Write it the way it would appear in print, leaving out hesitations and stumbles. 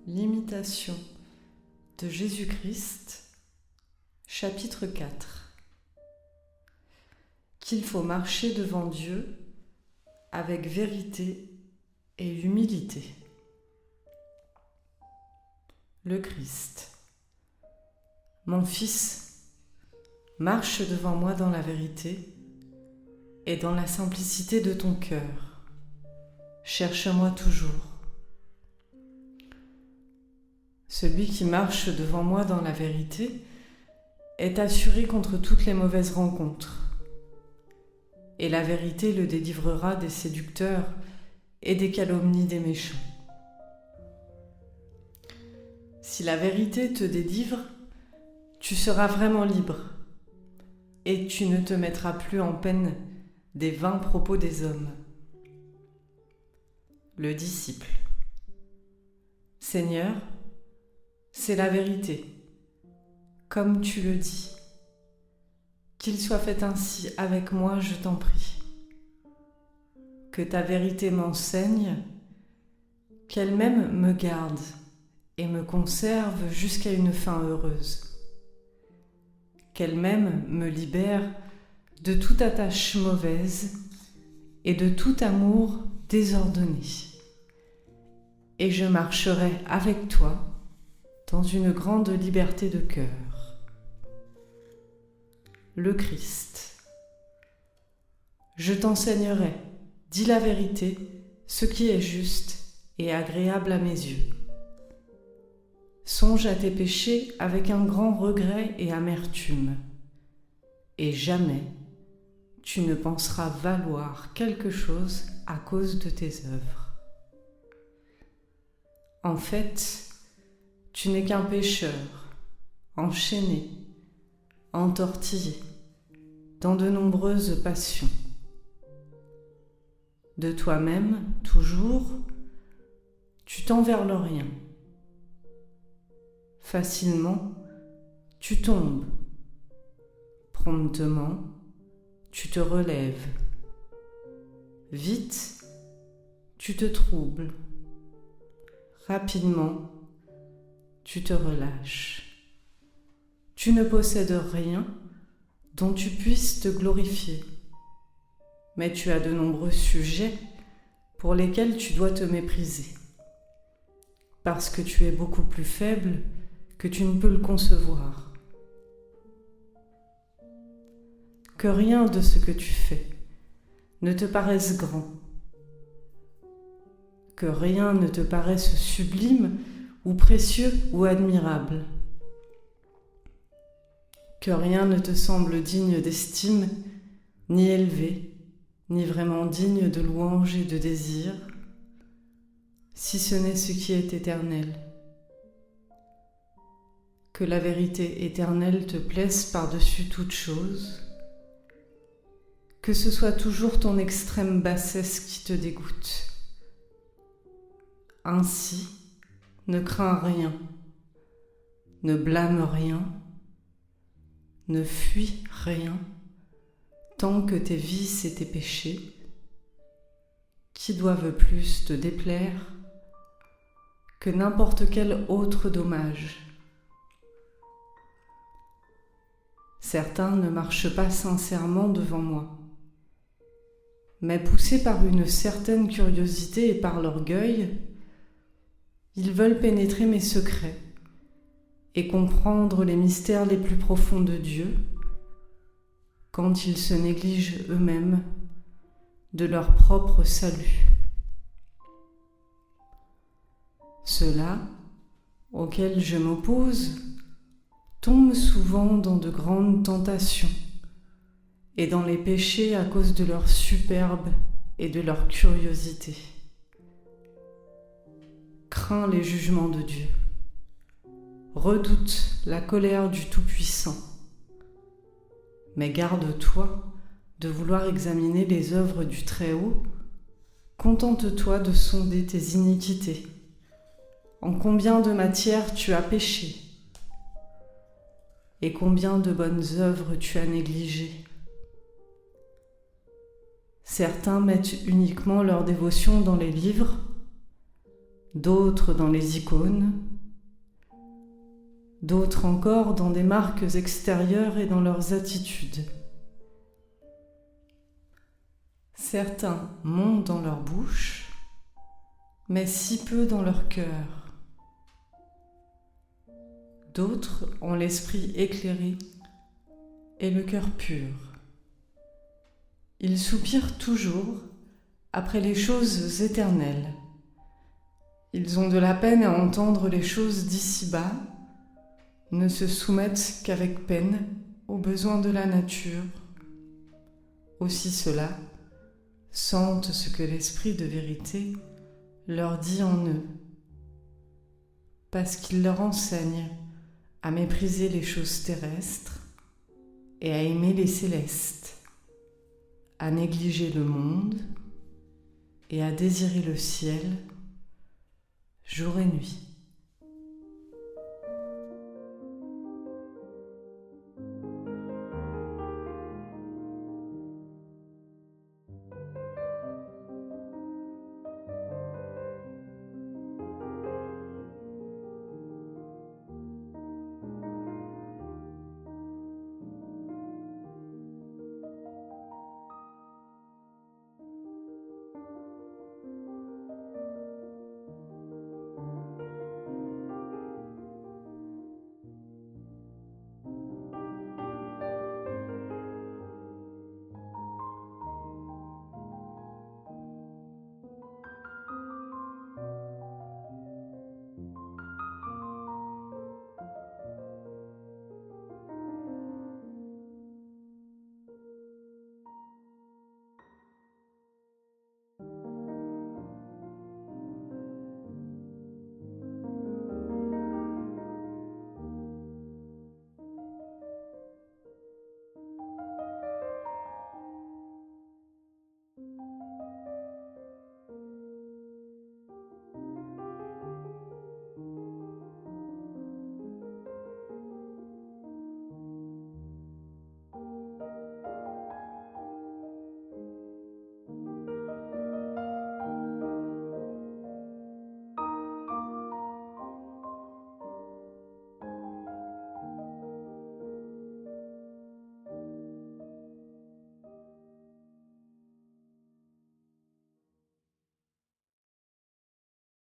L'imitation de Jésus-Christ, chapitre 4. Qu'il faut marcher devant Dieu avec vérité et humilité. Le Christ. Mon Fils, marche devant moi dans la vérité et dans la simplicité de ton cœur. Cherche-moi toujours. Celui qui marche devant moi dans la vérité est assuré contre toutes les mauvaises rencontres. Et la vérité le délivrera des séducteurs et des calomnies des méchants. Si la vérité te délivre, tu seras vraiment libre et tu ne te mettras plus en peine des vains propos des hommes. Le disciple. Seigneur, c'est la vérité, comme tu le dis. Qu'il soit fait ainsi avec moi, je t'en prie. Que ta vérité m'enseigne, qu'elle-même me garde et me conserve jusqu'à une fin heureuse. Qu'elle-même me libère de toute attache mauvaise et de tout amour désordonné. Et je marcherai avec toi dans une grande liberté de cœur. Le Christ. Je t'enseignerai, dis la vérité, ce qui est juste et agréable à mes yeux. Songe à tes péchés avec un grand regret et amertume, et jamais tu ne penseras valoir quelque chose à cause de tes œuvres. En fait, tu n'es qu'un pécheur, enchaîné, entortillé, dans de nombreuses passions. De toi-même, toujours, tu tends vers le rien. Facilement, tu tombes. Promptement, tu te relèves. Vite, tu te troubles. Rapidement, tu te relâches. Tu ne possèdes rien dont tu puisses te glorifier, mais tu as de nombreux sujets pour lesquels tu dois te mépriser, parce que tu es beaucoup plus faible que tu ne peux le concevoir. Que rien de ce que tu fais ne te paraisse grand, que rien ne te paraisse sublime ou précieux ou admirable, que rien ne te semble digne d'estime, ni élevé, ni vraiment digne de louange et de désir, si ce n'est ce qui est éternel. Que la vérité éternelle te plaise par-dessus toute chose, que ce soit toujours ton extrême bassesse qui te dégoûte. Ainsi, ne crains rien, ne blâme rien, ne fuis rien, tant que tes vices et tes péchés, qui doivent plus te déplaire que n'importe quel autre dommage. Certains ne marchent pas sincèrement devant moi, mais poussés par une certaine curiosité et par l'orgueil, ils veulent pénétrer mes secrets et comprendre les mystères les plus profonds de Dieu quand ils se négligent eux-mêmes de leur propre salut. Ceux-là, auxquels je m'oppose, tombent souvent dans de grandes tentations et dans les péchés à cause de leur superbe et de leur curiosité. Crains les jugements de Dieu. Redoute la colère du Tout-Puissant. Mais garde-toi de vouloir examiner les œuvres du Très-Haut. Contente-toi de sonder tes iniquités. En combien de matières tu as péché et combien de bonnes œuvres tu as négligées. Certains mettent uniquement leur dévotion dans les livres, d'autres dans les icônes, d'autres encore dans des marques extérieures et dans leurs attitudes. Certains montent dans leur bouche, mais si peu dans leur cœur. D'autres ont l'esprit éclairé et le cœur pur. Ils soupirent toujours après les choses éternelles. Ils ont de la peine à entendre les choses d'ici-bas, ne se soumettent qu'avec peine aux besoins de la nature. Aussi ceux-là sentent ce que l'esprit de vérité leur dit en eux, parce qu'il leur enseigne à mépriser les choses terrestres et à aimer les célestes, à négliger le monde et à désirer le ciel jour et nuit.